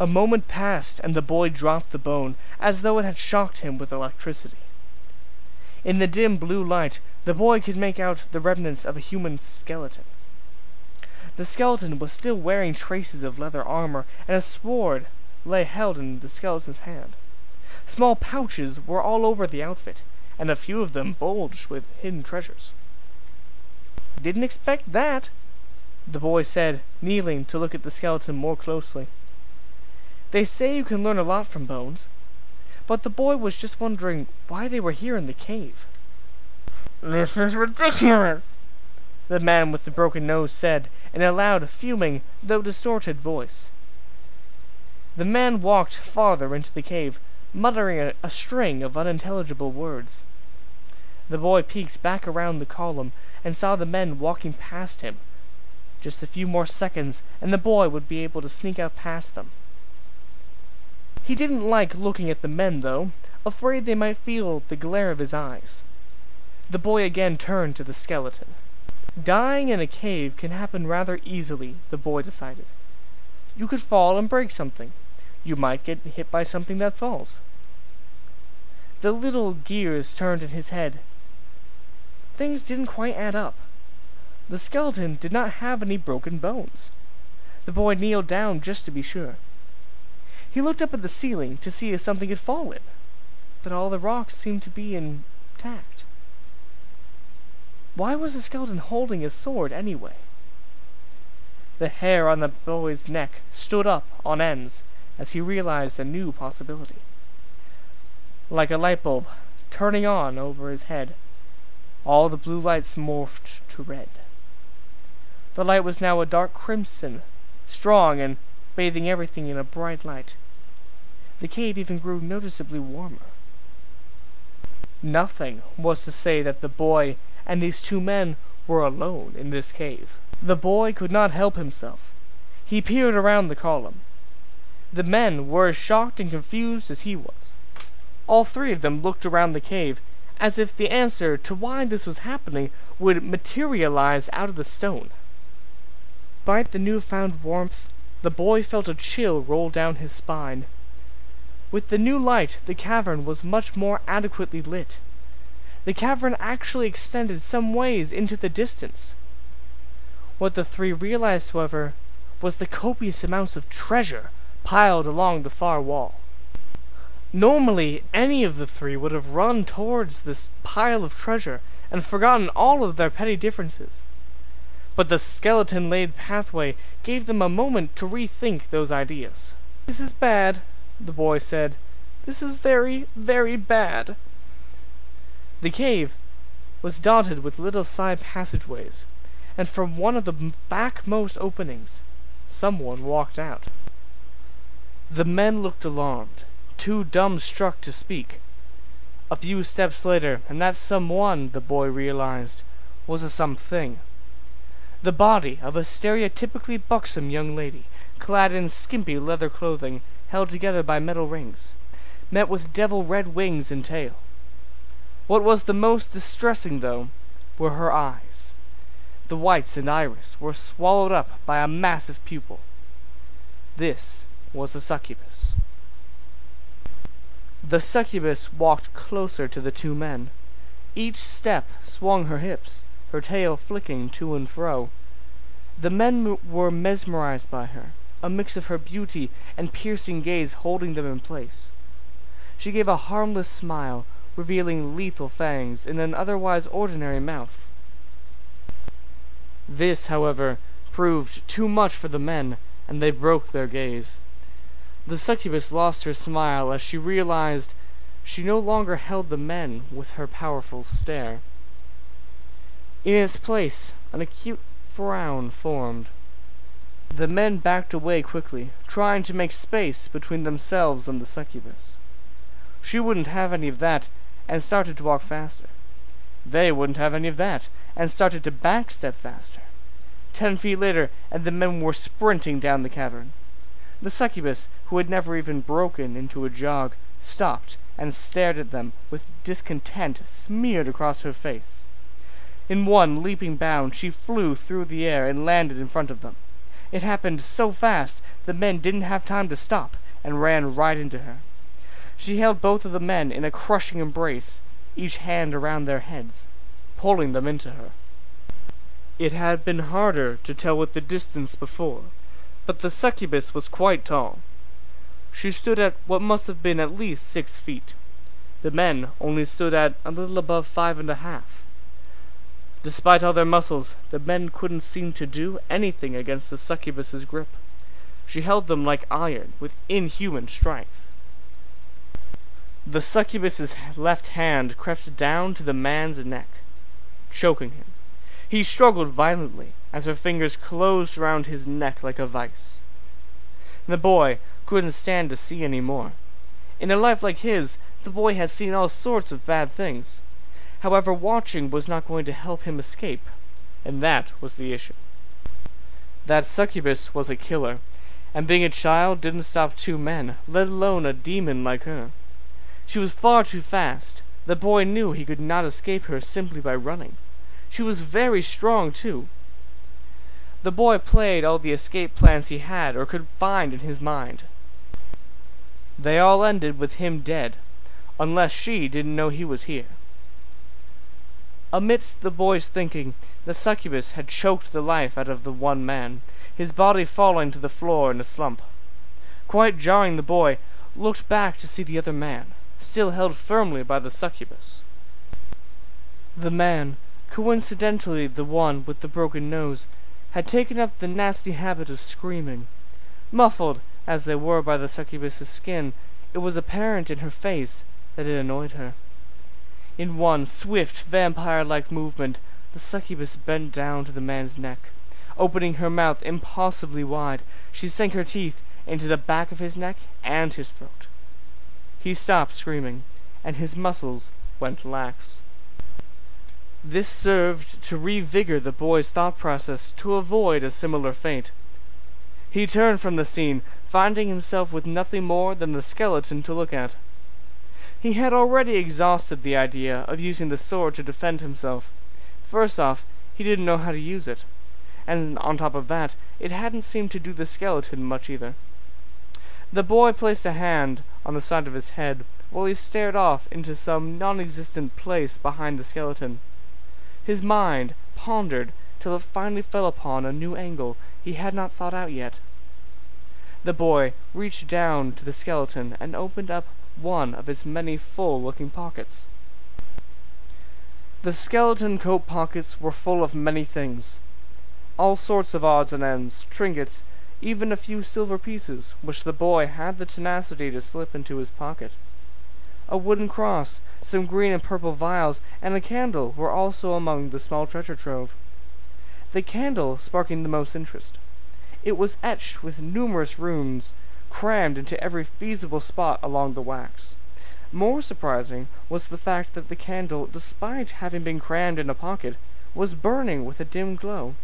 A moment passed, and the boy dropped the bone, as though it had shocked him with electricity. In the dim blue light, the boy could make out the remnants of a human skeleton. The skeleton was still wearing traces of leather armor, and a sword lay held in the skeleton's hand. Small pouches were all over the outfit, and a few of them bulged with hidden treasures. "Didn't expect that," the boy said, kneeling to look at the skeleton more closely. "They say you can learn a lot from bones." But the boy was just wondering why they were here in the cave. "This is ridiculous," the man with the broken nose said, in a loud, fuming, though distorted voice. The man walked farther into the cave, muttering a string of unintelligible words. The boy peeked back around the column and saw the men walking past him. Just a few more seconds, and the boy would be able to sneak out past them. He didn't like looking at the men, though, afraid they might feel the glare of his eyes. The boy again turned to the skeleton. Dying in a cave can happen rather easily, the boy decided. You could fall and break something. You might get hit by something that falls. The little gears turned in his head. Things didn't quite add up. The skeleton did not have any broken bones. The boy kneeled down just to be sure. He looked up at the ceiling to see if something had fallen, but all the rocks seemed to be intact. Why was the skeleton holding his sword anyway? The hair on the boy's neck stood up on ends as he realized a new possibility. Like a light bulb turning on over his head, all the blue lights morphed to red. The light was now a dark crimson, strong and bathing everything in a bright light. The cave even grew noticeably warmer. Nothing was to say that the boy and these two men were alone in this cave. The boy could not help himself. He peered around the column. The men were as shocked and confused as he was. All three of them looked around the cave, as if the answer to why this was happening would materialize out of the stone. Despite the newfound warmth, the boy felt a chill roll down his spine. With the new light, the cavern was much more adequately lit. The cavern actually extended some ways into the distance. What the three realized, however, was the copious amounts of treasure piled along the far wall. Normally, any of the three would have run towards this pile of treasure and forgotten all of their petty differences. But the skeleton-laid pathway gave them a moment to rethink those ideas. "This is bad," the boy said. "This is very, very bad." The cave was dotted with little side passageways, and from one of the backmost openings, someone walked out. The men looked alarmed, too dumbstruck to speak. A few steps later, and that someone, the boy realized, was a something. The body of a stereotypically buxom young lady, clad in skimpy leather clothing, held together by metal rings, met with devil-red wings and tail. What was the most distressing, though, were her eyes. The whites and iris were swallowed up by a massive pupil. This was a succubus. The succubus walked closer to the two men. Each step swung her hips, her tail flicking to and fro. The men were mesmerized by her, a mix of her beauty and piercing gaze holding them in place. She gave a harmless smile, revealing lethal fangs in an otherwise ordinary mouth. This, however, proved too much for the men, and they broke their gaze. The succubus lost her smile as she realized she no longer held the men with her powerful stare. In its place, an acute frown formed. The men backed away quickly, trying to make space between themselves and the succubus. She wouldn't have any of that, and started to walk faster. They wouldn't have any of that, and started to backstep faster. 10 feet later, and the men were sprinting down the cavern. The succubus, who had never even broken into a jog, stopped and stared at them with discontent smeared across her face. In one leaping bound, she flew through the air and landed in front of them. It happened so fast the men didn't have time to stop and ran right into her. She held both of the men in a crushing embrace, each hand around their heads, pulling them into her. It had been harder to tell with the distance before, but the succubus was quite tall. She stood at what must have been at least 6 feet. The men only stood at a little above 5.5. Despite all their muscles, the men couldn't seem to do anything against the succubus's grip. She held them like iron, with inhuman strength. The succubus's left hand crept down to the man's neck, choking him. He struggled violently as her fingers closed around his neck like a vice. The boy couldn't stand to see any more. In a life like his, the boy had seen all sorts of bad things. However, watching was not going to help him escape, and that was the issue. That succubus was a killer, and being a child didn't stop 2 men, let alone a demon like her. She was far too fast. The boy knew he could not escape her simply by running. She was very strong, too. The boy played all the escape plans he had or could find in his mind. They all ended with him dead, unless she didn't know he was here. Amidst the boy's thinking, the succubus had choked the life out of the one man, his body falling to the floor in a slump. Quite jarring, the boy looked back to see the other man, still held firmly by the succubus. The man, coincidentally the one with the broken nose, had taken up the nasty habit of screaming. Muffled as they were by the succubus's skin, it was apparent in her face that it annoyed her. In one swift, vampire-like movement, the succubus bent down to the man's neck. Opening her mouth impossibly wide, she sank her teeth into the back of his neck and his throat. He stopped screaming, and his muscles went lax. This served to revigor the boy's thought process to avoid a similar fate. He turned from the scene, finding himself with nothing more than the skeleton to look at. He had already exhausted the idea of using the sword to defend himself. First off, he didn't know how to use it, and on top of that, it hadn't seemed to do the skeleton much either. The boy placed a hand on the side of his head while he stared off into some non-existent place behind the skeleton. His mind pondered till it finally fell upon a new angle he had not thought out yet. The boy reached down to the skeleton and opened up one of its many full-looking pockets. The skeleton coat pockets were full of many things. All sorts of odds and ends, trinkets, even a few silver pieces, which the boy had the tenacity to slip into his pocket. A wooden cross, some green and purple vials, and a candle were also among the small treasure trove. The candle sparking the most interest. It was etched with numerous runes, crammed into every feasible spot along the wax. More surprising was the fact that the candle, despite having been crammed in a pocket, was burning with a dim glow.